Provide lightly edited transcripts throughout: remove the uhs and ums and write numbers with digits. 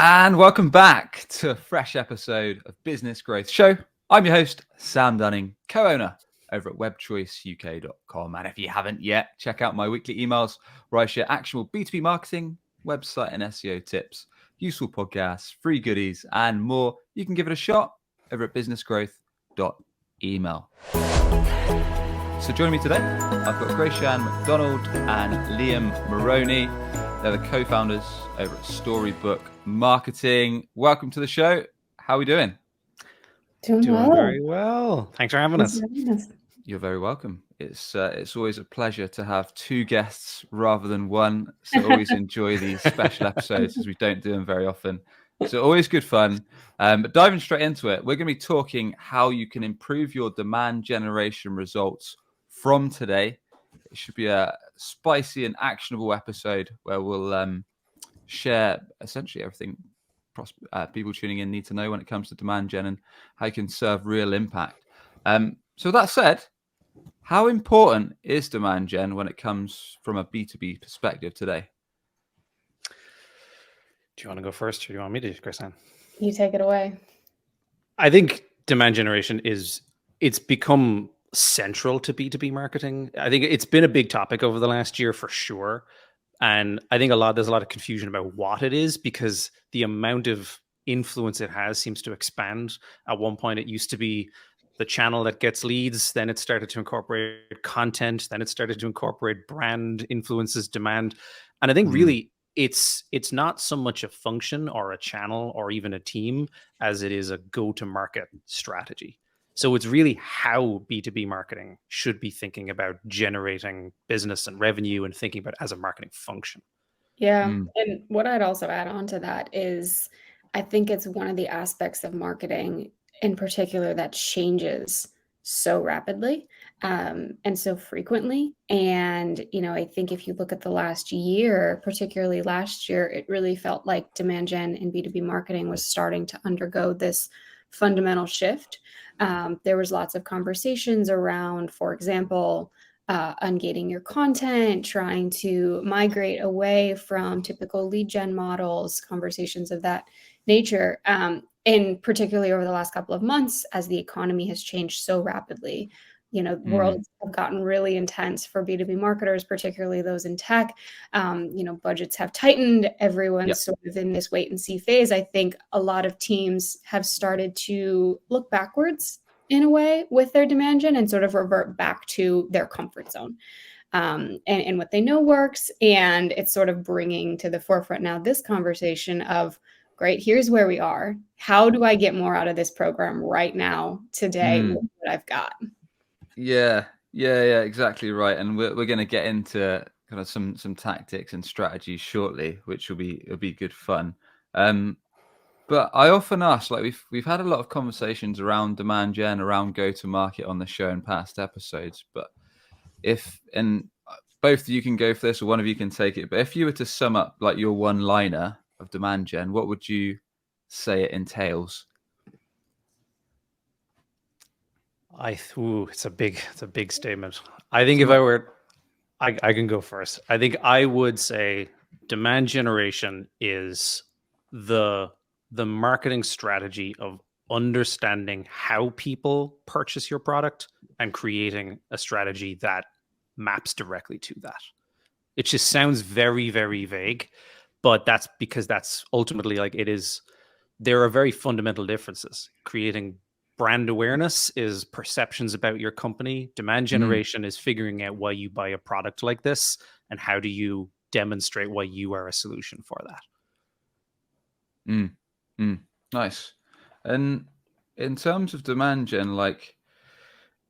And welcome back to a fresh episode of Business Growth Show. I'm your host, Sam Dunning, co-owner over at webchoiceuk.com. And if you haven't yet, check out my weekly emails where I share actionable B2B marketing, website and SEO tips, useful podcasts, free goodies, and more. You can give it a shot over at businessgrowth.email. So joining me today, I've got Graceanne, MacDonald, and Liam Moroney. They're the co-founders over at Storybook Marketing. Welcome to the show. How are we doing? Doing well. Very well. Thanks for having us. You're very welcome. It's always a pleasure to have two guests rather than one. So always enjoy these special episodes as we don't do them very often. So always good fun. But diving straight into it, we're going to be talking how you can improve your demand generation results from today. It should be a spicy and actionable episode where we'll share essentially everything people tuning in need to know when it comes to demand gen and how you can serve real impact. So that said, how important is demand gen when it comes from a B2B perspective today? Do you want to go first or do you want me to, Graceanne? You take it away. I think demand generation it's become central to B2B marketing. I think it's been a big topic over the last year for sure. And I think there's a lot of confusion about what it is because the amount of influence it has seems to expand. At one point, it used to be the channel that gets leads. Then it started to incorporate content. Then it started to incorporate brand influences, demand. And I think really it's not so much a function or a channel or even a team as it is a go-to-market strategy. So it's really how B2B marketing should be thinking about generating business and revenue and thinking about it as a marketing function. Yeah. And what I'd also add on to that is I think it's one of the aspects of marketing in particular that changes so rapidly and so frequently. And, I think if you look at the last year, particularly last year, it really felt like demand gen in B2B marketing was starting to undergo this fundamental shift. There was lots of conversations around, for example, ungating your content, trying to migrate away from typical lead gen models, conversations of that nature. And particularly over the last couple of months, as the economy has changed so rapidly, worlds have gotten really intense for B2B marketers, particularly those in tech. Budgets have tightened. Everyone's sort of in this wait and see phase. I think a lot of teams have started to look backwards in a way with their demand gen and sort of revert back to their comfort zone and what they know works. And it's sort of bringing to the forefront now this conversation of, great, here's where we are. How do I get more out of this program right now, today, with what I've got? Yeah, exactly right. And we're going to get into kind of some tactics and strategies shortly, which will be good fun. But I often ask, like we've had a lot of conversations around demand gen, around go to market on the show in past episodes. But and both of you can go for this, or one of you can take it. But if you were to sum up like your one liner of demand gen, what would you say it entails? It's a big statement. I think if I were, I can go first. I think I would say demand generation is the marketing strategy of understanding how people purchase your product and creating a strategy that maps directly to that. It just sounds very, very vague, but that's because that's ultimately there are very fundamental differences. Creating brand awareness is perceptions about your company. Demand generation is figuring out why you buy a product like this and how do you demonstrate why you are a solution for that. Nice. And in terms of demand gen, like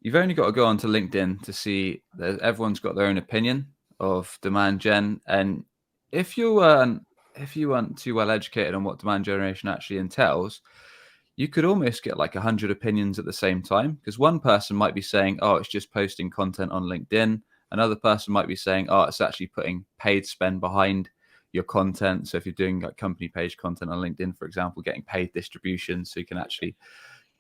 you've only got to go onto LinkedIn to see that everyone's got their own opinion of demand gen. And if you weren't too well educated on what demand generation actually entails, you could almost get like 100 opinions at the same time, because one person might be saying, oh, it's just posting content on LinkedIn. Another person might be saying, oh, it's actually putting paid spend behind your content. So if you're doing like company page content on LinkedIn, for example, getting paid distribution so you can actually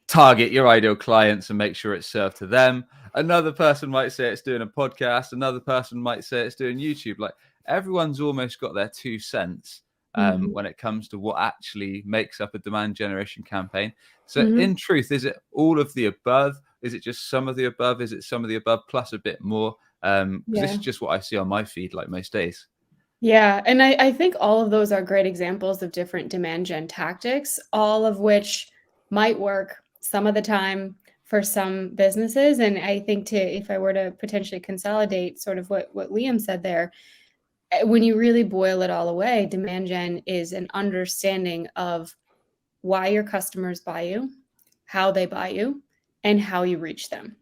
target your ideal clients and make sure it's served to them. Another person might say it's doing a podcast. Another person might say it's doing YouTube. Like everyone's almost got their 2 cents. when it comes to what actually makes up a demand generation campaign. So in truth, is it all of the above? Is it just some of the above? Is it some of the above plus a bit more? Because this is just what I see on my feed like most days. Yeah, and I think all of those are great examples of different demand gen tactics, all of which might work some of the time for some businesses. And I think if I were to potentially consolidate sort of what Liam said there, when you really boil it all away, demand gen is an understanding of why your customers buy you, how they buy you, and how you reach them.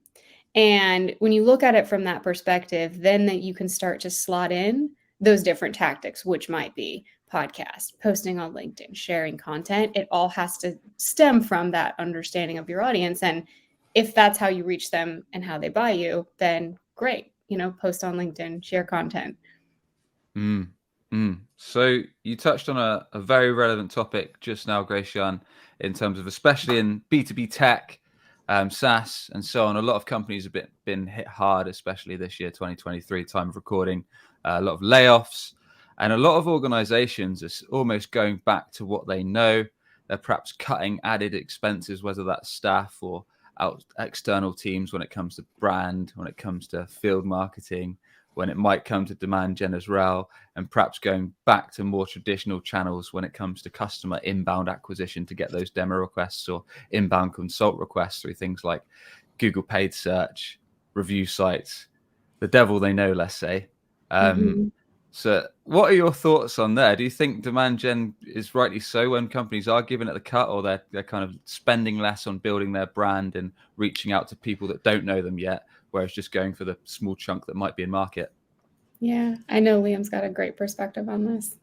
And when you look at it from that perspective, then that you can start to slot in those different tactics, which might be podcast, posting on LinkedIn, sharing content. It all has to stem from that understanding of your audience. And if that's how you reach them and how they buy you, then great, post on LinkedIn, share content. So you touched on a very relevant topic just now, Graceanne, in terms of especially in B2B tech, SaaS, and so on. A lot of companies have been hit hard, especially this year, 2023, time of recording, a lot of layoffs, and a lot of organizations are almost going back to what they know. They're perhaps cutting added expenses, whether that's staff or external teams when it comes to brand, when it comes to field marketing, when it might come to demand gen as well, and perhaps going back to more traditional channels when it comes to customer inbound acquisition to get those demo requests or inbound consult requests through things like Google paid search, review sites, the devil they know, let's say. So what are your thoughts on there? Do you think demand gen is rightly so when companies are giving it the cut, or they're kind of spending less on building their brand and reaching out to people that don't know them yet, whereas just going for the small chunk that might be in market? Yeah, I know Liam's got a great perspective on this.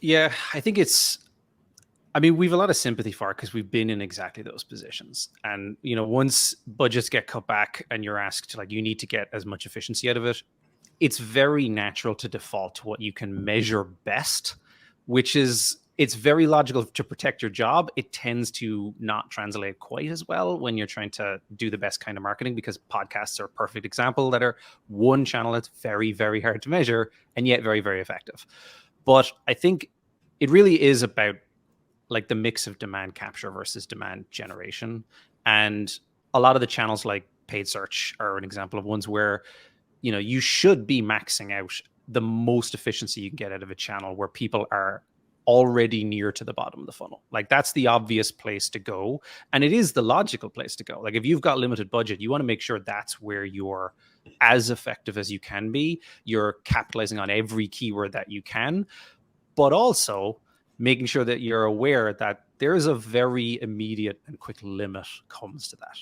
Yeah, I think we have a lot of sympathy for it because we've been in exactly those positions. And, once budgets get cut back and you're asked to, you need to get as much efficiency out of it, it's very natural to default to what you can measure best, which is, it's very logical to protect your job. It tends to not translate quite as well when you're trying to do the best kind of marketing, because podcasts are a perfect example that are one channel that's very, very hard to measure and yet very, very effective. But I think it really is about the mix of demand capture versus demand generation. And a lot of the channels like paid search are an example of ones where you should be maxing out the most efficiency you can get out of a channel where people are already near to the bottom of the funnel. That's the obvious place to go. And it is the logical place to go. If you've got limited budget, you want to make sure that's where you're as effective as you can be. You're capitalizing on every keyword that you can, but also making sure that you're aware that there's a very immediate and quick limit comes to that.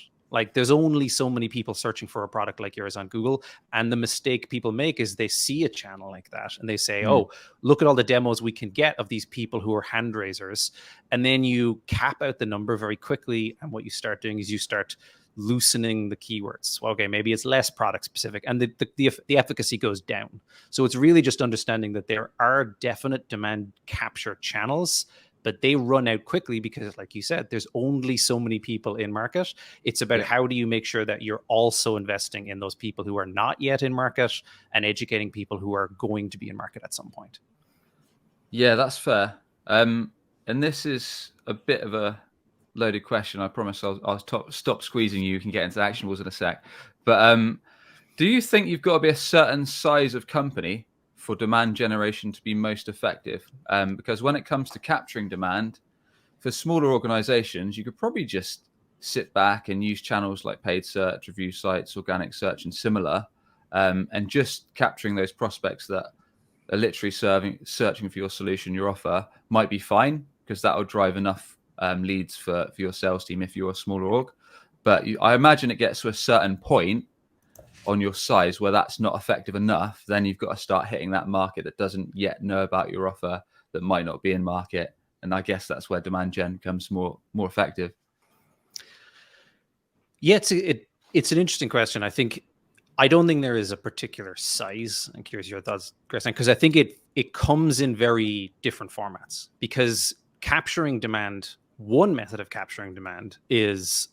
There's only so many people searching for a product like yours on Google. And the mistake people make is they see a channel like that and they say, oh, look at all the demos we can get of these people who are hand raisers. And then you cap out the number very quickly. And what you start doing is you start loosening the keywords. Well, okay, maybe it's less product specific and the efficacy goes down. So it's really just understanding that there are definite demand capture channels, but they run out quickly because, like you said, there's only so many people in market. It's about how do you make sure that you're also investing in those people who are not yet in market and educating people who are going to be in market at some point. Yeah, that's fair. And this is a bit of a loaded question. I promise I'll stop squeezing you. You can get into actionables in a sec. But do you think you've got to be a certain size of company for demand generation to be most effective? Because when it comes to capturing demand for smaller organizations, you could probably just sit back and use channels like paid search, review sites, organic search, and similar, and just capturing those prospects that are literally searching for your solution, your offer, might be fine, because that will drive enough leads for your sales team if you're a smaller org. But I imagine it gets to a certain point on your size where that's not effective enough. Then you've got to start hitting that market that doesn't yet know about your offer, that might not be in market. And I guess that's where demand gen becomes more effective. Yeah, it's an interesting question. I don't think there is a particular size. I'm curious your thoughts, Graceanne, because I think it comes in very different formats. Because capturing demand, one method of capturing demand is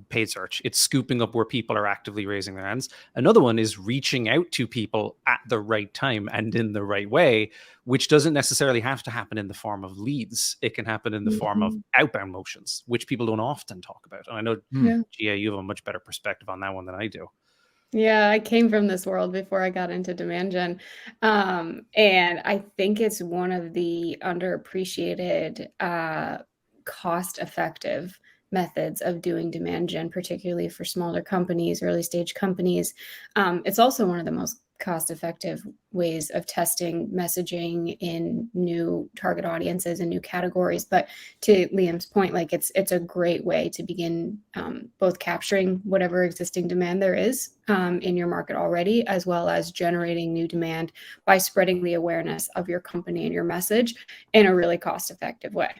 paid search. It's scooping up where people are actively raising their hands. Another one is reaching out to people at the right time and in the right way, which doesn't necessarily have to happen in the form of leads. It can happen in the form of outbound motions, which people don't often talk about. And I know, Gia, you have a much better perspective on that one than I do. Yeah, I came from this world before I got into demand gen. And I think it's one of the underappreciated, cost-effective methods of doing demand gen, particularly for smaller companies, early stage companies. It's also one of the most cost-effective ways of testing messaging in new target audiences and new categories. But to Liam's point, like it's a great way to begin both capturing whatever existing demand there is in your market already, as well as generating new demand by spreading the awareness of your company and your message in a really cost-effective way.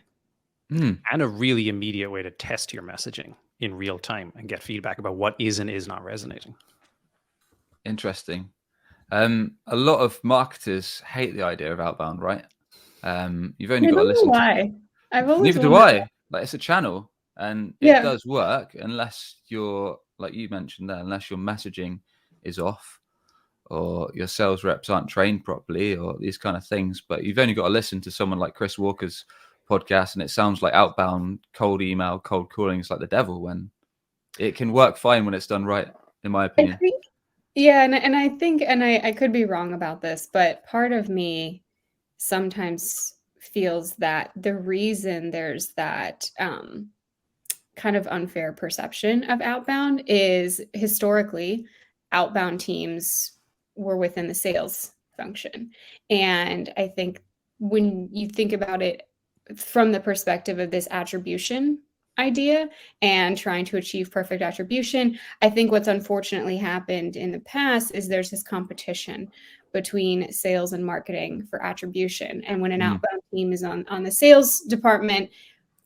And a really immediate way to test your messaging in real time and get feedback about what is and is not resonating. Interesting. A lot of marketers hate the idea of outbound, right? You've only got to listen. Why? I've always Neither do wondered. I. Like, it's a channel, and it does work unless you're, like you mentioned there, unless your messaging is off, or your sales reps aren't trained properly, or these kind of things. But you've only got to listen to someone like Chris Walker's podcast, and it sounds like outbound cold email, cold calling is like the devil, when it can work fine when it's done right, in my opinion. And I think, and I could be wrong about this, but part of me sometimes feels that the reason there's that kind of unfair perception of outbound is historically outbound teams were within the sales function. And I think when you think about it from the perspective of this attribution idea and trying to achieve perfect attribution, I think what's unfortunately happened in the past is there's this competition between sales and marketing for attribution. And when an outbound team is on the sales department,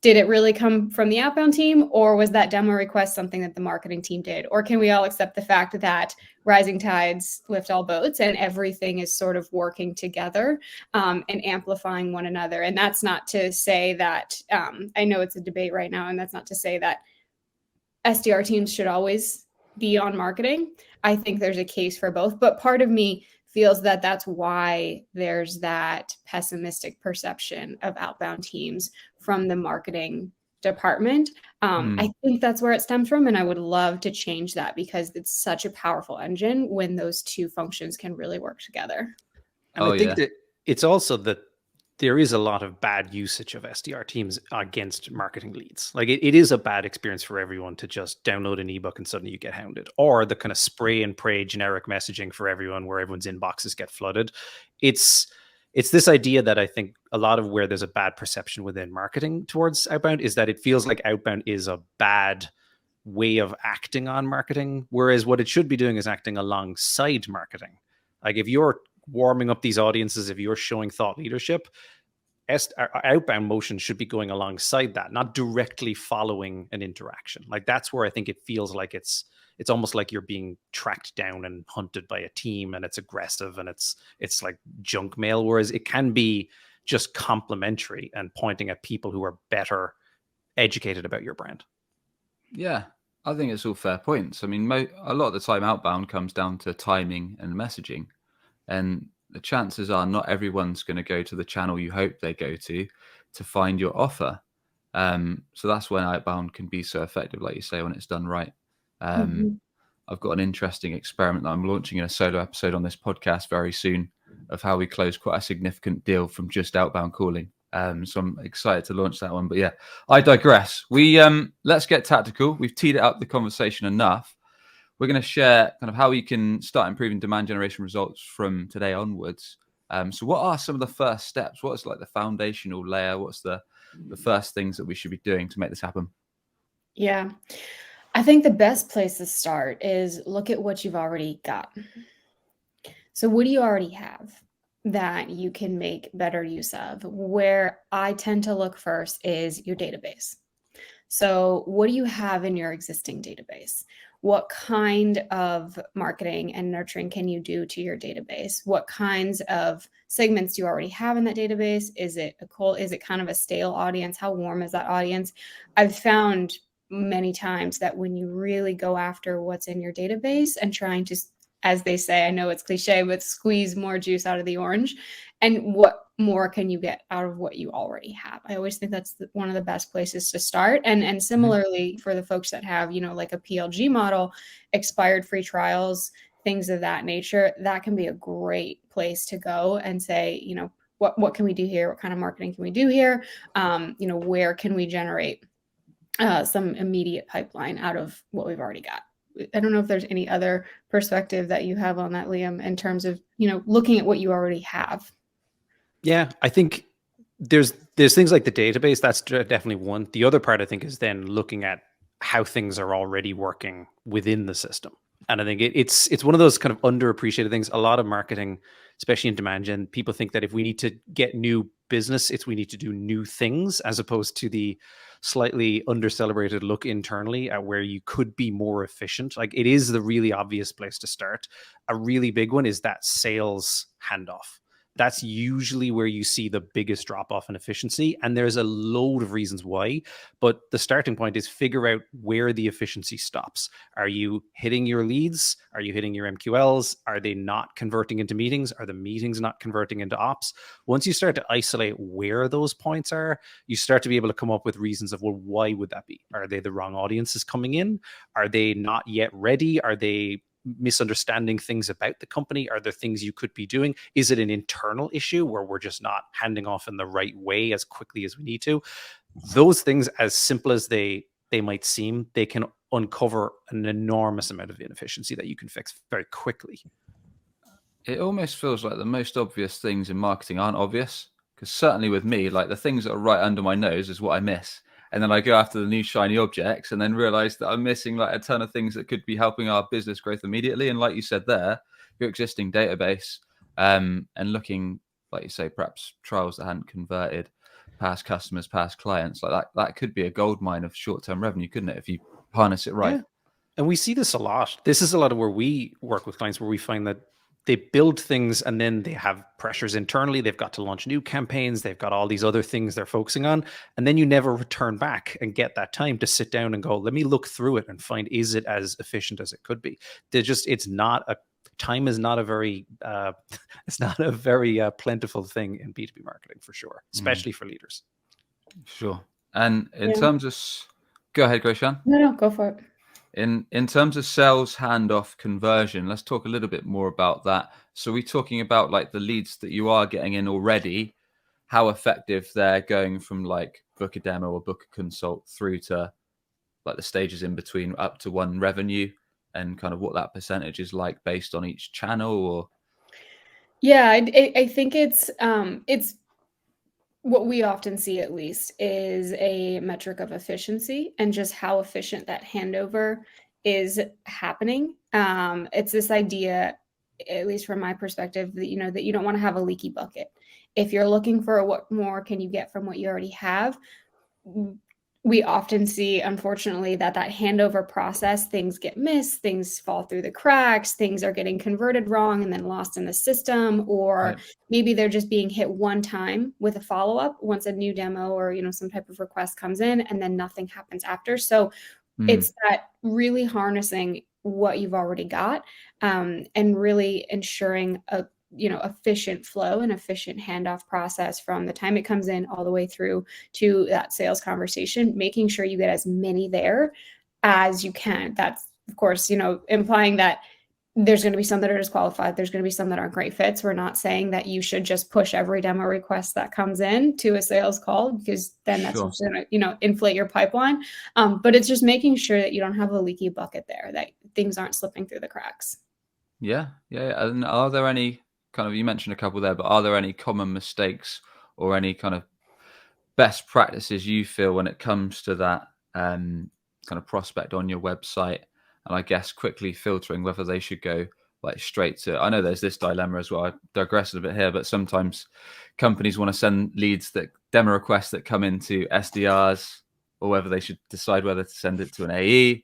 did it really come from the outbound team, or was that demo request something that the marketing team did? Or can we all accept the fact that rising tides lift all boats and everything is sort of working together and amplifying one another? And that's not to say that, I know it's a debate right now, and that's not to say that SDR teams should always be on marketing. I think there's a case for both, but part of me feels that that's why there's that pessimistic perception of outbound teams from the marketing department. I think that's where it stems from, and I would love to change that because it's such a powerful engine when those two functions can really work together. And I think that it's also that there is a lot of bad usage of SDR teams against marketing leads. Like it is a bad experience for everyone to just download an ebook and suddenly you get hounded, or the kind of spray and pray generic messaging for everyone where everyone's inboxes get flooded. It's this idea that I think a lot of where there's a bad perception within marketing towards outbound is that it feels like outbound is a bad way of acting on marketing, whereas what it should be doing is acting alongside marketing. Like if you're warming up these audiences, if you're showing thought leadership, outbound motion should be going alongside that, not directly following an interaction. Like that's where I think it feels like it's almost like you're being tracked down and hunted by a team, and it's aggressive and it's like junk mail, whereas it can be just complimentary and pointing at people who are better educated about your brand. Yeah, I think it's all fair points. I mean, a lot of the time outbound comes down to timing and messaging. And the chances are not everyone's going to go to the channel you hope they go to find your offer. So that's when outbound can be so effective, like you say, when it's done right. I've got an interesting experiment that I'm launching in a solo episode on this podcast very soon of how we close quite a significant deal from just outbound calling. So I'm excited to launch that one. But yeah, I digress. Let's get tactical. We've teed it up the conversation enough. We're going to share kind of how you can start improving demand generation results from today onwards. So what are some of the first steps? What's like the foundational layer? What's the first things that we should be doing to make this happen? Yeah, I think the best place to start is look at what you've already got. So what do you already have that you can make better use of? Where I tend to look first is your database. So what do you have in your existing database? What kind of marketing and nurturing can you do to your database? What kinds of segments do you already have in that database? Is it kind of a stale audience? How warm is that audience? I've found many times that when you really go after what's in your database and trying to, as they say, I know it's cliche, but squeeze more juice out of the orange, and what more can you get out of what you already have? I always think that's one of the best places to start. And similarly for the folks that have, like a PLG model, expired free trials, things of that nature, that can be a great place to go and say, what can we do here? What kind of marketing can we do here? Where can we generate some immediate pipeline out of what we've already got? I don't know if there's any other perspective that you have on that, Liam, in terms of, looking at what you already have. Yeah, I think there's things like the database. That's definitely one. The other part, I think, is then looking at how things are already working within the system. And I think it's one of those kind of underappreciated things. A lot of marketing, especially in demand gen, people think that if we need to get new business, we need to do new things, as opposed to the slightly under-celebrated look internally at where you could be more efficient. Like, it is the really obvious place to start. A really big one is that sales handoff. That's usually where you see the biggest drop off in efficiency. And there's a load of reasons why. But the starting point is figure out where the efficiency stops. Are you hitting your leads? Are you hitting your MQLs? Are they not converting into meetings? Are the meetings not converting into ops? Once you start to isolate where those points are, you start to be able to come up with reasons of, well, why would that be? Are they the wrong audiences coming in? Are they not yet ready? Are they misunderstanding things about the company? Are there things you could be doing? Is it an internal issue where we're just not handing off in the right way as quickly as we need to? Those things, as simple as they might seem, they can uncover an enormous amount of inefficiency that you can fix very quickly. It almost feels like the most obvious things in marketing aren't obvious, because certainly with me, like the things that are right under my nose is what I miss. And then I go after the new shiny objects and then realize that I'm missing like a ton of things that could be helping our business growth immediately. And like you said there, your existing database and looking, like you say, perhaps trials that hadn't converted, past customers, past clients, like that could be a gold mine of short-term revenue, couldn't it, if you harness it right? Yeah. And we see this a lot. This is a lot of where we work with clients, where we find that they build things and then they have pressures internally. They've got to launch new campaigns. They've got all these other things they're focusing on. And then you never return back and get that time to sit down and go, let me look through it and find, is it as efficient as it could be? Time is not a very, it's not a very plentiful thing in B2B marketing, for sure, especially for leaders. Sure. And in terms of, go ahead, Graceanne. No, go for it. In terms of sales handoff conversion, let's talk a little bit more about that. So we're talking about like the leads that you are getting in already, how effective they're going from like book a demo or book a consult through to like the stages in between up to one revenue, and kind of what that percentage is like based on each channel. Or yeah, I think it's what we often see, at least, is a metric of efficiency and just how efficient that handover is happening. It's this idea, at least from my perspective, that that you don't want to have a leaky bucket. If you're looking for what more can you get from what you already have, we often see, unfortunately, that handover process, things get missed, things fall through the cracks, things are getting converted wrong and then lost in the system, or maybe they're just being hit one time with a follow-up once a new demo or some type of request comes in, and then nothing happens after. So it's that really harnessing what you've already got, and really ensuring a efficient flow and efficient handoff process from the time it comes in all the way through to that sales conversation, making sure you get as many there as you can. That's, of course, implying that there's going to be some that are disqualified. There's going to be some that aren't great fits. We're not saying that you should just push every demo request that comes in to a sales call, because then that's just going to, inflate your pipeline. But it's just making sure that you don't have a leaky bucket there, that things aren't slipping through the cracks. Yeah. And are there any kind of, you mentioned a couple there, but are there any common mistakes or any kind of best practices you feel when it comes to that kind of prospect on your website? And I guess quickly filtering whether they should go like straight to, I know there's this dilemma as well, I digress a bit here, but sometimes companies want to send leads, that demo requests that come into SDRs, or whether they should decide whether to send it to an AE,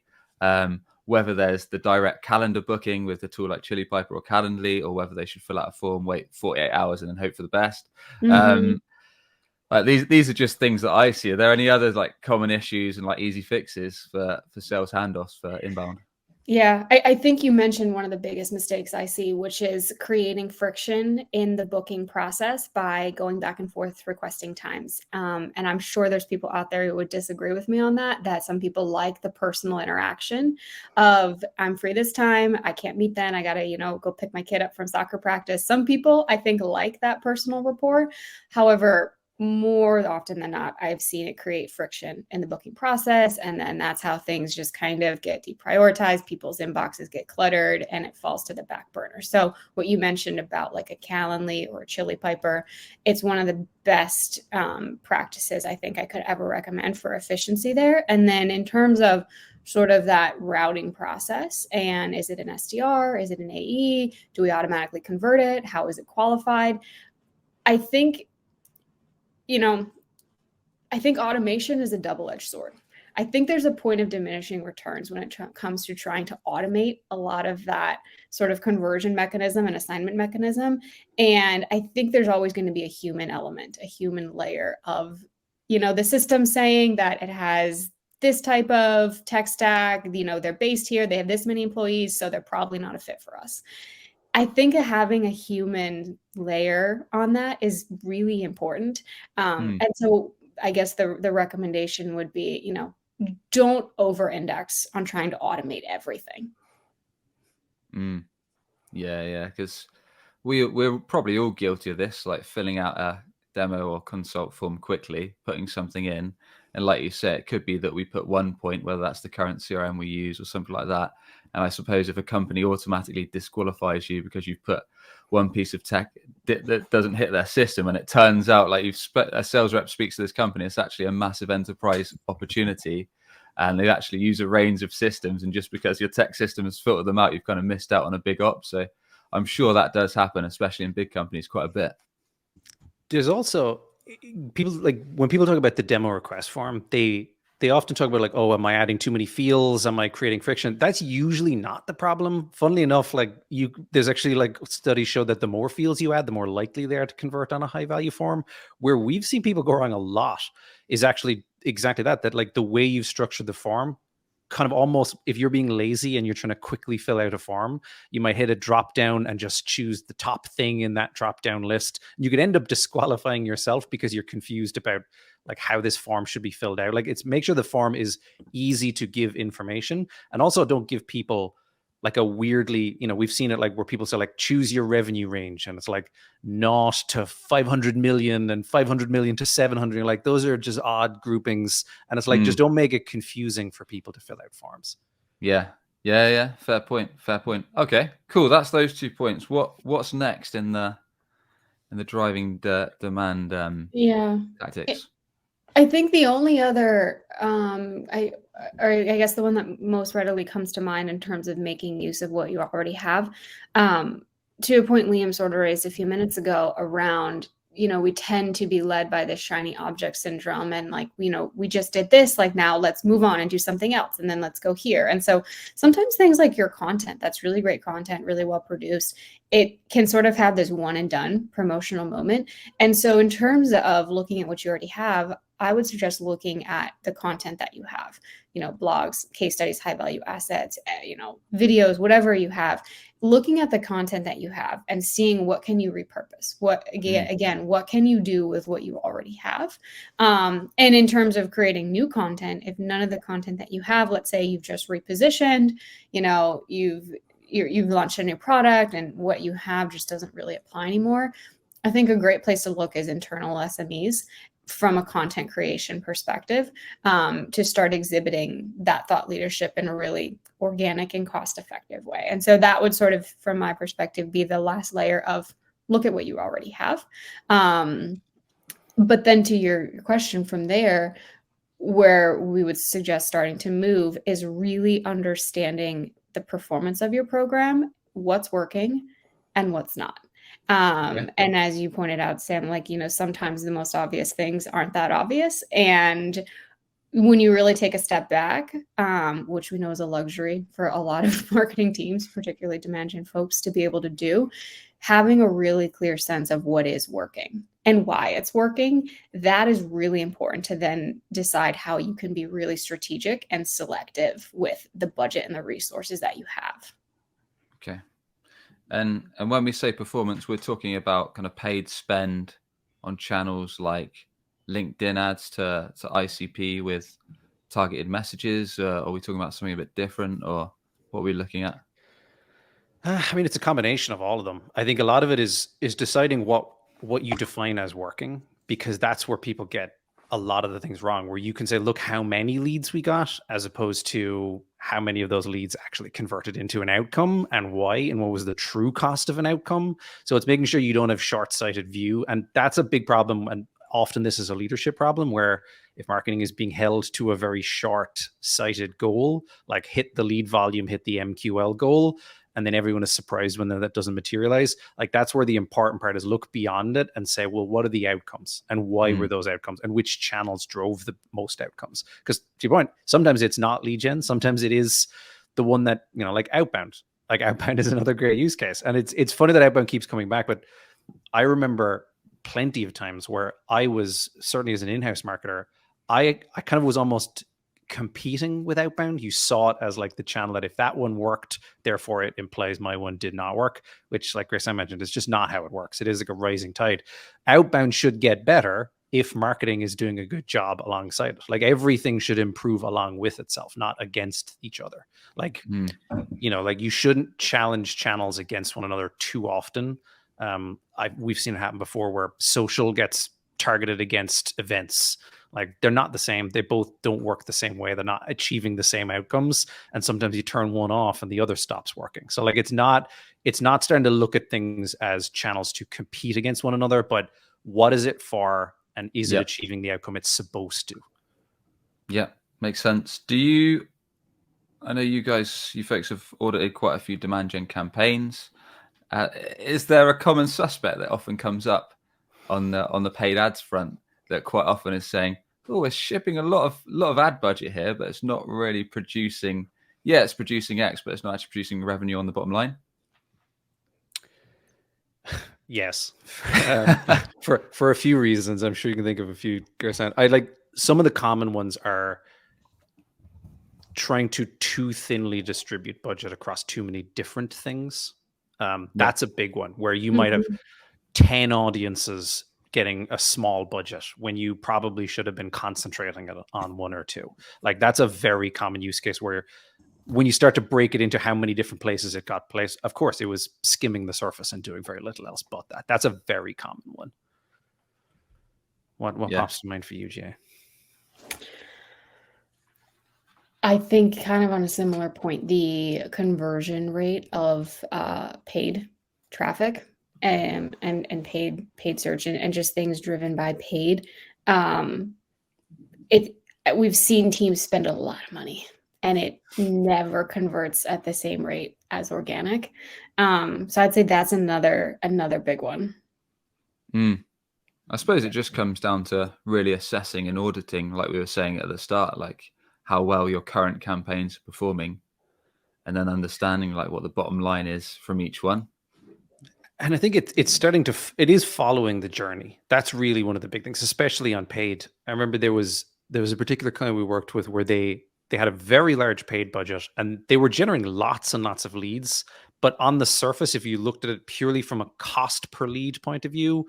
whether there's the direct calendar booking with a tool like Chili Piper or Calendly, or whether they should fill out a form, wait 48 hours and then hope for the best. Like these are just things that I see. Are there any other like common issues and like easy fixes for sales handoffs for inbound? Yeah, I think you mentioned one of the biggest mistakes I see, which is creating friction in the booking process by going back and forth requesting times. And I'm sure there's people out there who would disagree with me on that some people like the personal interaction of I'm free this time, I can't meet then, I gotta, go pick my kid up from soccer practice. Some people I think like that personal rapport. However, more often than not, I've seen it create friction in the booking process. And then that's how things just kind of get deprioritized. People's inboxes get cluttered and it falls to the back burner. So what you mentioned about like a Calendly or a Chili Piper, it's one of the best practices I think I could ever recommend for efficiency there. And then in terms of sort of that routing process, and is it an SDR? Is it an AE? Do we automatically convert it? How is it qualified? I think automation is a double-edged sword. I think there's a point of diminishing returns when it comes to trying to automate a lot of that sort of conversion mechanism and assignment mechanism. And I think there's always going to be a human element, a human layer of, the system saying that it has this type of tech stack, they're based here, they have this many employees, so they're probably not a fit for us. I think having a human layer on that is really important. And so I guess the recommendation would be, don't over-index on trying to automate everything. Yeah, because we're probably all guilty of this, like filling out a demo or consult form quickly, putting something in. And like you said, it could be that we put one point, whether that's the current CRM we use or something like that. And I suppose if a company automatically disqualifies you because you've put one piece of tech that doesn't hit their system, and it turns out like a sales rep speaks to this company, it's actually a massive enterprise opportunity, and they actually use a range of systems, and just because your tech system has filtered them out, you've kind of missed out on a big op. So I'm sure that does happen, especially in big companies, quite a bit. There's also people, like when people talk about the demo request form, they often talk about like, oh, am I adding too many fields? Am I creating friction? That's usually not the problem. Funnily enough, there's actually like studies show that the more fields you add, the more likely they are to convert on a high value form. Where we've seen people go wrong a lot is actually exactly that like the way you've structured the form, kind of almost, if you're being lazy and you're trying to quickly fill out a form, you might hit a drop down and just choose the top thing in that drop down list. You could end up disqualifying yourself because you're confused about like how this form should be filled out. Like, it's make sure the form is easy to give information, and also don't give people like a weirdly, we've seen it like where people say like choose your revenue range, and it's like 0 to 500 million and 500 million to 700. Like those are just odd groupings, and it's like just don't make it confusing for people to fill out forms. Yeah. Fair point. Okay, cool. That's those 2 points. What's next in the driving demand tactics? I think the only other, I guess the one that most readily comes to mind in terms of making use of what you already have, to a point Liam sort of raised a few minutes ago around, we tend to be led by this shiny object syndrome, and like, we just did this, like now let's move on and do something else, and then let's go here. And so sometimes things like your content, that's really great content, really well produced, it can sort of have this one and done promotional moment. And so in terms of looking at what you already have, I would suggest looking at the content that you have, blogs, case studies, high value assets, videos, whatever you have, looking at the content that you have and seeing what can you repurpose, what can you do with what you already have. And in terms of creating new content, if none of the content that you have, let's say you've just repositioned, you've launched a new product and what you have just doesn't really apply anymore, I think a great place to look is internal SMEs from a content creation perspective, to start exhibiting that thought leadership in a really organic and cost-effective way. And so that would sort of, from my perspective, be the last layer of look at what you already have. But then to your question from there, where we would suggest starting to move is really understanding the performance of your program, what's working and what's not. And as you pointed out, Sam, like, sometimes the most obvious things aren't that obvious. And when you really take a step back, which we know is a luxury for a lot of marketing teams, particularly demand gen folks, to be able to do, having a really clear sense of what is working and why it's working, that is really important to then decide how you can be really strategic and selective with the budget and the resources that you have. Okay. And when we say performance, we're talking about kind of paid spend on channels like LinkedIn ads to ICP with targeted messages. Are we talking about something a bit different, or what are we looking at? I mean, it's a combination of all of them. I think a lot of it is deciding what you define as working, because that's where people get a lot of the things wrong, where you can say, look how many leads we got, as opposed to how many of those leads actually converted into an outcome and why, and what was the true cost of an outcome. So it's making sure you don't have short-sighted view. And that's a big problem. And often this is a leadership problem, where if marketing is being held to a very short-sighted goal, like hit the lead volume, hit the MQL goal, and then everyone is surprised when that doesn't materialize. Like, that's where the important part is, look beyond it and say, well, what are the outcomes and why were those outcomes and which channels drove the most outcomes? Because to your point, sometimes it's not lead gen. Sometimes it is the one that, like outbound. Like outbound is another great use case. And it's funny that outbound keeps coming back, but I remember plenty of times where I was, certainly as an in-house marketer, I kind of was almost competing with outbound. You saw it as like the channel that if that one worked, therefore it implies my one did not work, which, like Graceanne mentioned, is just not how it works. It is like a rising tide. Outbound should get better if marketing is doing a good job alongside it. Like, everything should improve along with itself, not against each other. Like, like you shouldn't challenge channels against one another too often. We've seen it happen before, where social gets targeted against events. Like, they're not the same. They both don't work the same way. They're not achieving the same outcomes. And sometimes you turn one off and the other stops working. So like, it's not starting to look at things as channels to compete against one another, but what is it for? And is it achieving the outcome it's supposed to? Yeah, makes sense. I know you folks have audited quite a few demand gen campaigns. Is there a common suspect that often comes up on the paid ads front that quite often is saying, oh, we're shipping a lot of ad budget here, but it's not really producing. Yeah, it's producing X, but it's not actually producing revenue on the bottom line? Yes, for a few reasons. I'm sure you can think of a few. I like some of the common ones are trying to too thinly distribute budget across too many different things. That's a big one, where you might have 10 audiences getting a small budget when you probably should have been concentrating it on one or two. Like, that's a very common use case, where when you start to break it into how many different places it got placed, of course, it was skimming the surface and doing very little else but that. That's a very common one. What pops to mind for you, Jay? I think, kind of on a similar point, the conversion rate of paid traffic and paid search and just things driven by paid. We've seen teams spend a lot of money and it never converts at the same rate as organic. So I'd say that's another big one. I suppose it just comes down to really assessing and auditing, like we were saying at the start, like how well your current campaigns are performing, and then understanding like what the bottom line is from each one. And I think it's starting to, it is following the journey. That's really one of the big things, especially on paid. I remember there was a particular client we worked with where they had a very large paid budget and they were generating lots and lots of leads. But on the surface, if you looked at it purely from a cost per lead point of view,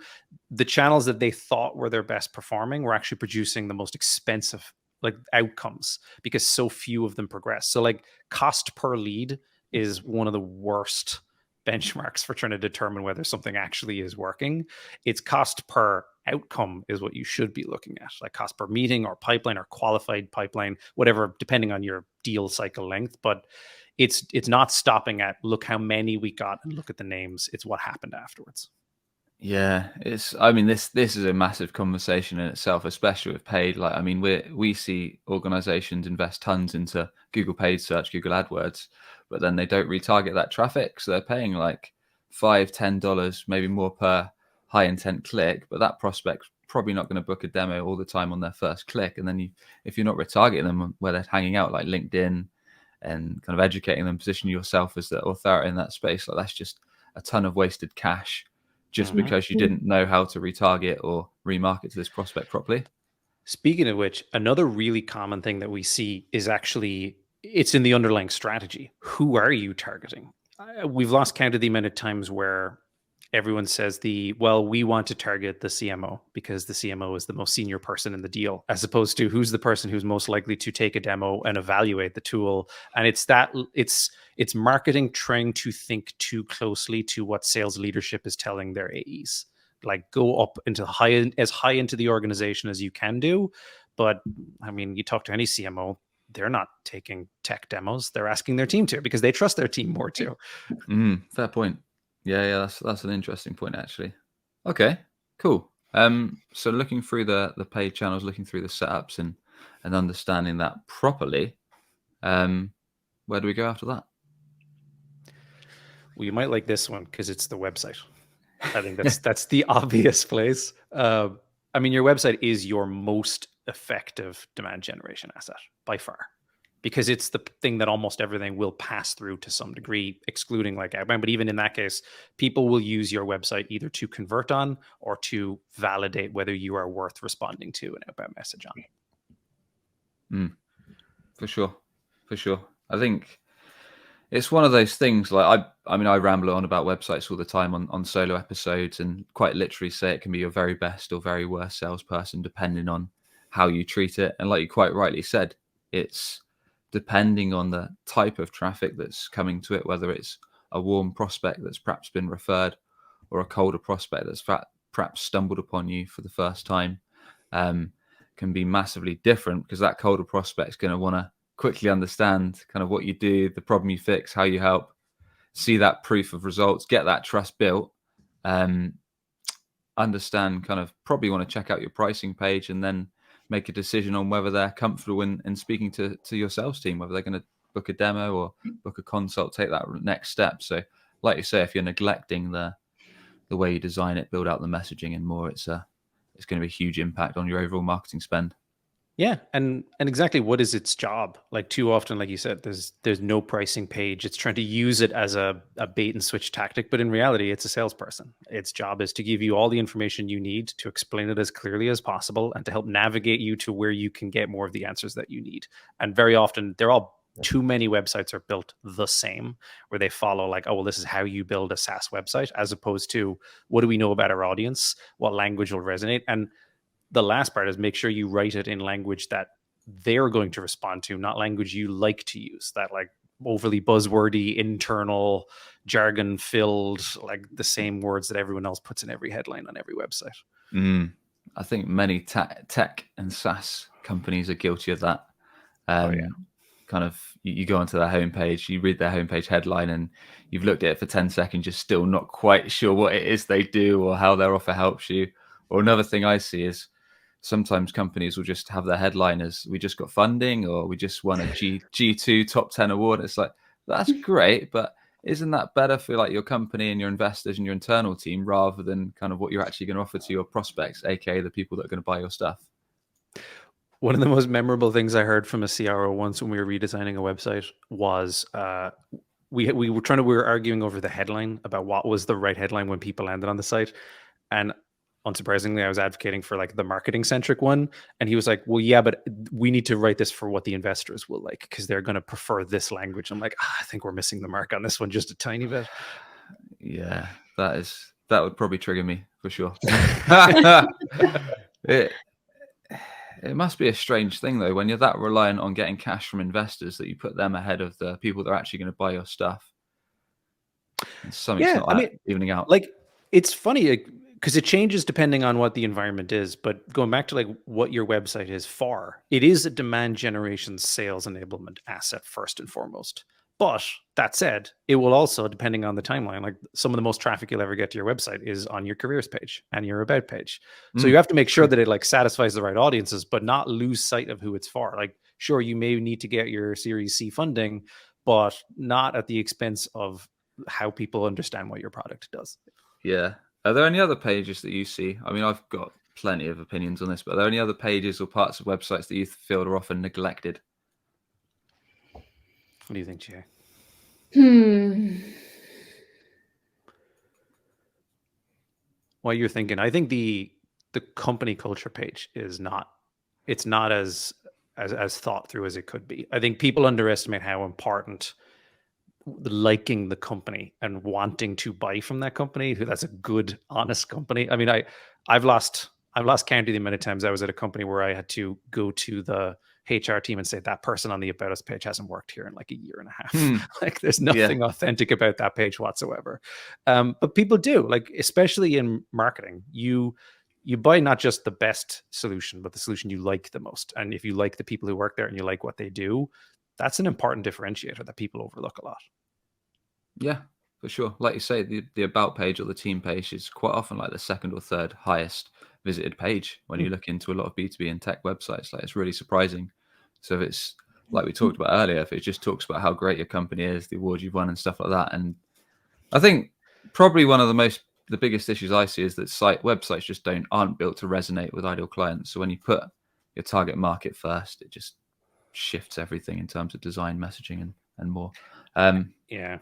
the channels that they thought were their best performing were actually producing the most expensive like outcomes, because so few of them progress. So like, cost per lead is one of the worst benchmarks for trying to determine whether something actually is working. It's cost per outcome is what you should be looking at, like cost per meeting or pipeline or qualified pipeline, whatever, depending on your deal cycle length. But it's not stopping at look how many we got and look at the names. It's what happened afterwards. Yeah, this is a massive conversation in itself, especially with paid. Like, I mean, we see organizations invest tons into Google paid search, Google AdWords, but then they don't retarget that traffic. So they're paying like $5-10, maybe more per high intent click, but that prospect's probably not going to book a demo all the time on their first click. And then if you're not retargeting them where they're hanging out, like LinkedIn, and kind of educating them, position yourself as the authority in that space, like a ton of wasted cash just because you didn't know how to retarget or remarket to this prospect properly. Speaking of which, another really common thing that we see is actually it's in the underlying strategy. Who are you targeting? We've lost count of the amount of times where everyone says we want to target the CMO because the CMO is the most senior person in the deal, as opposed to who's the person who's most likely to take a demo and evaluate the tool. And it's marketing trying to think too closely to what sales leadership is telling their AEs. Like go up into as high into the organization as you can do. But I mean, you talk to any CMO, they're not taking tech demos. They're asking their team to because they trust their team more too. Fair point. Yeah, that's an interesting point actually. Okay, cool. So looking through the paid channels, looking through the setups and understanding that properly, where do we go after that? Well, you might like this one because it's the website. I think that's the obvious place. I mean, your website is your most effective demand generation asset by far, because it's the thing that almost everything will pass through to some degree, excluding like outbound. But even in that case, people will use your website either to convert on or to validate whether you are worth responding to an outbound message on. For sure. I think it's one of those things like I mean, I ramble on about websites all the time on solo episodes and quite literally say it can be your very best or very worst salesperson, depending on how you treat it. And like you quite rightly said, it's depending on the type of traffic that's coming to it, whether it's a warm prospect that's perhaps been referred or a colder prospect that's perhaps stumbled upon you for the first time, can be massively different because that colder prospect is going to want to quickly understand kind of what you do, the problem you fix, how you help, see that proof of results, get that trust built, understand kind of probably want to check out your pricing page and then make a decision on whether they're comfortable in speaking to your sales team, whether they're going to book a demo or book a consult, take that next step. So like you say, if you're neglecting the way you design it, build out the messaging and more, it's going to be a huge impact on your overall marketing spend. Yeah, and exactly what is its job? Like too often, like you said, there's no pricing page. It's trying to use it as a bait and switch tactic, but in reality, it's a salesperson. Its job is to give you all the information you need to explain it as clearly as possible and to help navigate you to where you can get more of the answers that you need. And very often, too many websites are built the same, where they follow like, oh, well, this is how you build a SaaS website, as opposed to what do we know about our audience? What language will resonate? And the last part is make sure you write it in language that they're going to respond to, not language you like to use, that like overly buzzwordy, internal, jargon filled, like the same words that everyone else puts in every headline on every website. I think many tech and SaaS companies are guilty of that. Kind of, you go onto their homepage, you read their homepage headline and you've looked at it for 10 seconds, you're still not quite sure what it is they do or how their offer helps you. Or another thing I see is sometimes companies will just have their headline as we just got funding or we just won a G2 top 10 award. It's like, that's great, but isn't that better for like your company and your investors and your internal team rather than kind of what you're actually going to offer to your prospects, aka the people that are going to buy your stuff? One of the most memorable things I heard from a CRO once when we were redesigning a website was we were arguing over the headline about what was the right headline when people landed on the site. And unsurprisingly, I was advocating for like the marketing centric one. And he was like, well, yeah, but we need to write this for what the investors will like, because they're going to prefer this language. I'm like, I think we're missing the mark on this one just a tiny bit. Yeah, that would probably trigger me for sure. It must be a strange thing though, when you're that reliant on getting cash from investors that you put them ahead of the people that are actually going to buy your stuff. Something's not evening out. Like, it's funny because it changes depending on what the environment is. But going back to like what your website is for, it is a demand generation sales enablement asset first and foremost. But that said, it will also, depending on the timeline, like some of the most traffic you'll ever get to your website is on your careers page and your about page. So you have to make sure that it like satisfies the right audiences, but not lose sight of who it's for. Like, sure, you may need to get your Series C funding, but not at the expense of how people understand what your product does. Yeah. Are there any other pages that you see? I mean, I've got plenty of opinions on this, but are there any other pages or parts of websites that you feel are often neglected? What do you think, Jay? what you're thinking. I think the company culture page is not as thought through as it could be. I think people underestimate how important liking the company and wanting to buy from that company, who that's a good, honest company. I mean, I've lost count of the amount of times I was at a company where I had to go to the HR team and say that person on the About Us page hasn't worked here in like a year and a half. Like there's nothing authentic about that page whatsoever. But people do, like, especially in marketing, you buy not just the best solution, but the solution you like the most. And if you like the people who work there and you like what they do, that's an important differentiator that people overlook a lot. Yeah, for sure. Like you say, the About page or the team page is quite often like the second or third highest visited page when you look into a lot of B2B and tech websites. Like, it's really surprising. So if it's like we talked about earlier, if it just talks about how great your company is, the awards you've won and stuff like that. And I think probably one of the biggest issues I see is that websites just aren't built to resonate with ideal clients. So when you put your target market first, it just shifts everything in terms of design, messaging, and more. Yeah,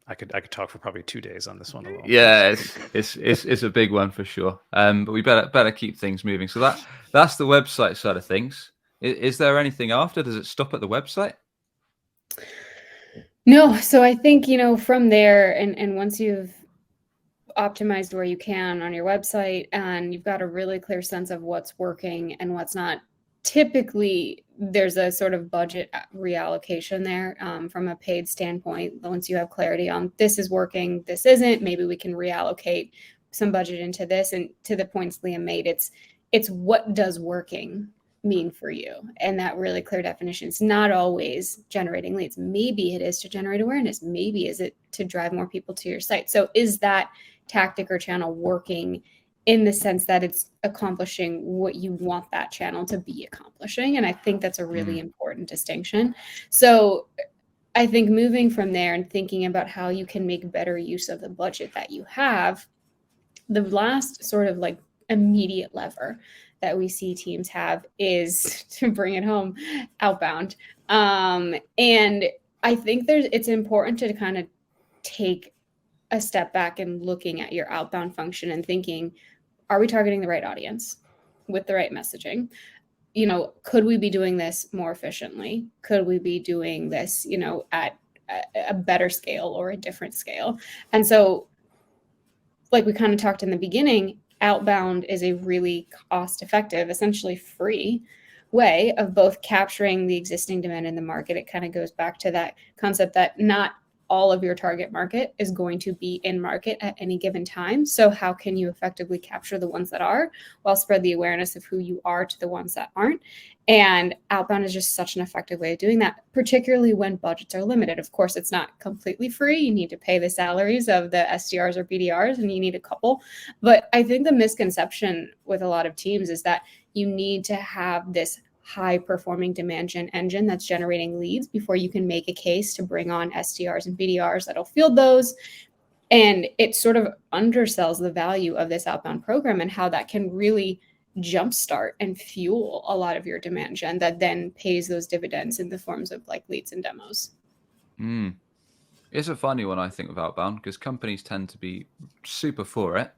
I could talk for probably 2 days on this one alone. Yeah, it's a big one for sure. But we better keep things moving. So that's the website side of things. Is there anything after? Does it stop at the website? No. So I think, from there, and once you've optimized where you can on your website and you've got a really clear sense of what's working and what's not, typically there's a sort of budget reallocation there from a paid standpoint. Once you have clarity on this is working, this isn't, maybe we can reallocate some budget into this. And to the points Liam made, it's what does working mean for you, and that really clear definition. It's not always generating leads. Maybe it is to generate awareness. Maybe is it to drive more people to your site. So is that tactic or channel working in the sense that it's accomplishing what you want that channel to be accomplishing? And I think that's a really important distinction. So I think moving from there and thinking about how you can make better use of the budget that you have, the last sort of like immediate lever that we see teams have is, to bring it home, outbound. And I think it's important to kind of take a step back and looking at your outbound function and thinking, are we targeting the right audience with the right messaging? Could we be doing this more efficiently? Could we be doing this, at a better scale or a different scale? And so, like we kind of talked in the beginning, outbound is a really cost-effective, essentially free way of both capturing the existing demand in the market. It kind of goes back to that concept that not all of your target market is going to be in market at any given time. So how can you effectively capture the ones that are, while spread the awareness of who you are to the ones that aren't? And outbound is just such an effective way of doing that, particularly when budgets are limited. Of course, it's not completely free. You need to pay the salaries of the SDRs or BDRs, and you need a couple. But I think the misconception with a lot of teams is that you need to have this high-performing demand gen engine that's generating leads before you can make a case to bring on SDRs and BDRs that'll field those. And it sort of undersells the value of this outbound program and how that can really jumpstart and fuel a lot of your demand gen that then pays those dividends in the forms of like leads and demos. It's a funny one, I think, with outbound, because companies tend to be super for it,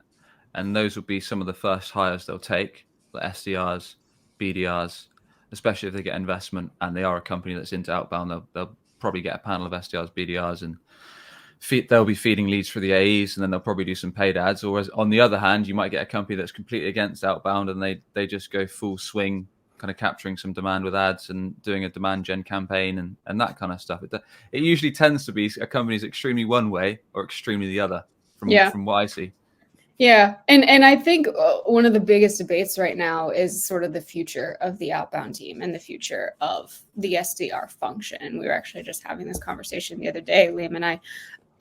and those will be some of the first hires they'll take, like SDRs, BDRs, especially if they get investment and they are a company that's into outbound. They'll probably get a panel of SDRs, BDRs, and they'll be feeding leads for the AEs, and then they'll probably do some paid ads. Or on the other hand, you might get a company that's completely against outbound, and they just go full swing, kind of capturing some demand with ads and doing a demand gen campaign and that kind of stuff. It usually tends to be a company's extremely one way or extremely the other from what I see. Yeah. And I think one of the biggest debates right now is sort of the future of the outbound team and the future of the SDR function. And we were actually just having this conversation the other day, Liam and I,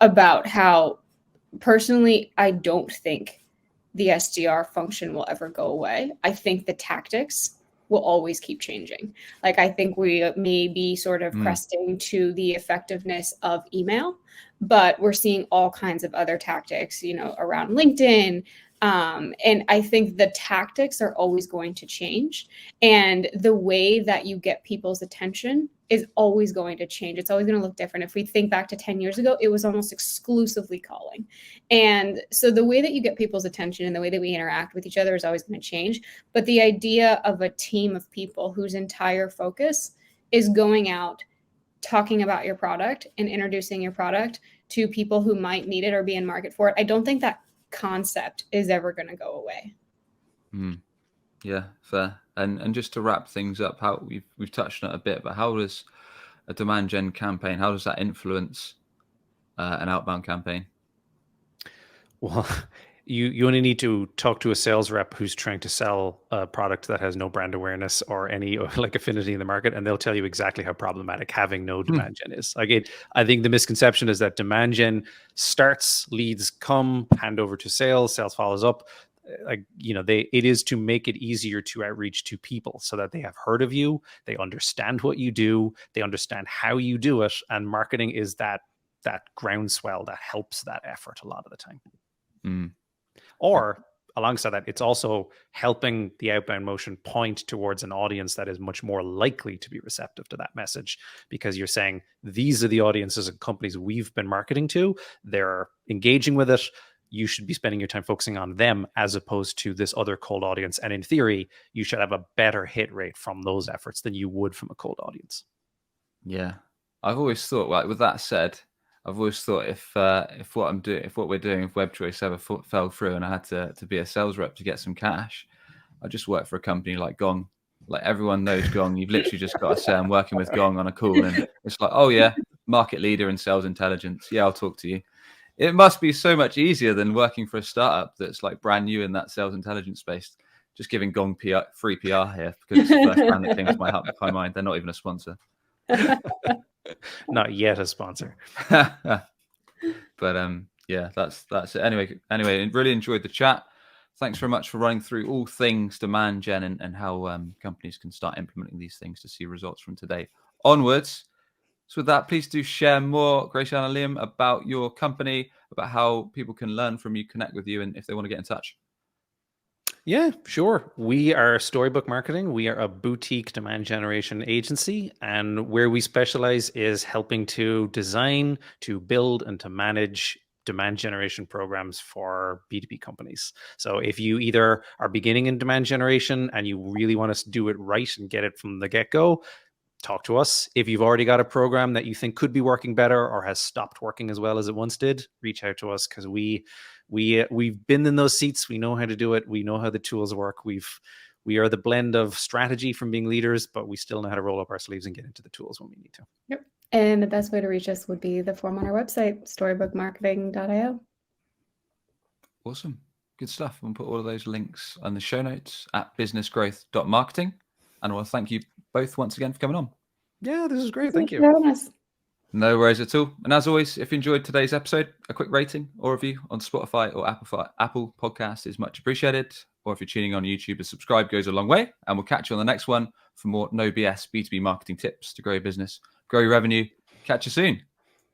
about how personally, I don't think the SDR function will ever go away. I think the tactics will always keep changing. Like, I think we may be sort of cresting to the effectiveness of email, but we're seeing all kinds of other tactics, around LinkedIn, And I think the tactics are always going to change. And the way that you get people's attention is always going to change. It's always going to look different. If we think back to 10 years ago, it was almost exclusively calling. And so the way that you get people's attention and the way that we interact with each other is always going to change. But the idea of a team of people whose entire focus is going out, talking about your product and introducing your product to people who might need it or be in market for it, I don't think that concept is ever going to go away. Yeah, fair. And just to wrap things up, how we've touched on it a bit, but how does a demand gen campaign, how does that influence an outbound campaign? Well, you only need to talk to a sales rep who's trying to sell a product that has no brand awareness or any like affinity in the market, and they'll tell you exactly how problematic having no demand gen is. Like I think the misconception is that demand gen starts, leads come, hand over to sales follows up. Like, it is to make it easier to outreach to people so that they have heard of you, they understand what you do, they understand how you do it, and marketing is that groundswell that helps that effort a lot of the time. Or alongside that, it's also helping the outbound motion point towards an audience that is much more likely to be receptive to that message, because you're saying these are the audiences and companies we've been marketing to. They're engaging with it. You should be spending your time focusing on them as opposed to this other cold audience. And in theory, you should have a better hit rate from those efforts than you would from a cold audience. Yeah. I've always thought, like, with that said, I've always thought if what we're doing, if WebChoice ever fell through and I had to be a sales rep to get some cash, I'd just work for a company like Gong. Like, everyone knows Gong. You've literally just got to say, I'm working with Gong on a call, and it's like, oh yeah, market leader in sales intelligence. Yeah, I'll talk to you. It must be so much easier than working for a startup that's like brand new in that sales intelligence space. Just giving Gong free PR here because it's the first brand that came to my mind. They're not even a sponsor. Not yet a sponsor. But yeah, that's it. Anyway, really enjoyed the chat. Thanks very much for running through all things demand gen and how companies can start implementing these things to see results from today onwards. So with that, please do share more, Graceanne and Liam, about your company, about how people can learn from you, connect with you, and if they want to get in touch. Yeah, sure. We are Storybook Marketing. We are a boutique demand generation agency, and where we specialize is helping to design, to build, and to manage demand generation programs for B2B companies. So if you either are beginning in demand generation and you really want us to do it right and get it from the get-go, talk to us. If you've already got a program that you think could be working better or has stopped working as well as it once did, reach out to us, because we've been in those seats. We know how to do it. We know how the tools work. We are the blend of strategy from being leaders, but we still know how to roll up our sleeves and get into the tools when we need to. Yep. And the best way to reach us would be the form on our website, storybookmarketing.io. Awesome. Good stuff. We'll put all of those links on the show notes at businessgrowth.marketing. And I want to thank you both once again for coming on. Yeah, this is great. Thank you. No worries at all. And as always, if you enjoyed today's episode, a quick rating or review on Spotify or Apple Podcast is much appreciated. Or if you're tuning on YouTube, a subscribe goes a long way. And we'll catch you on the next one for more no BS B2B marketing tips to grow your business, grow your revenue. Catch you soon.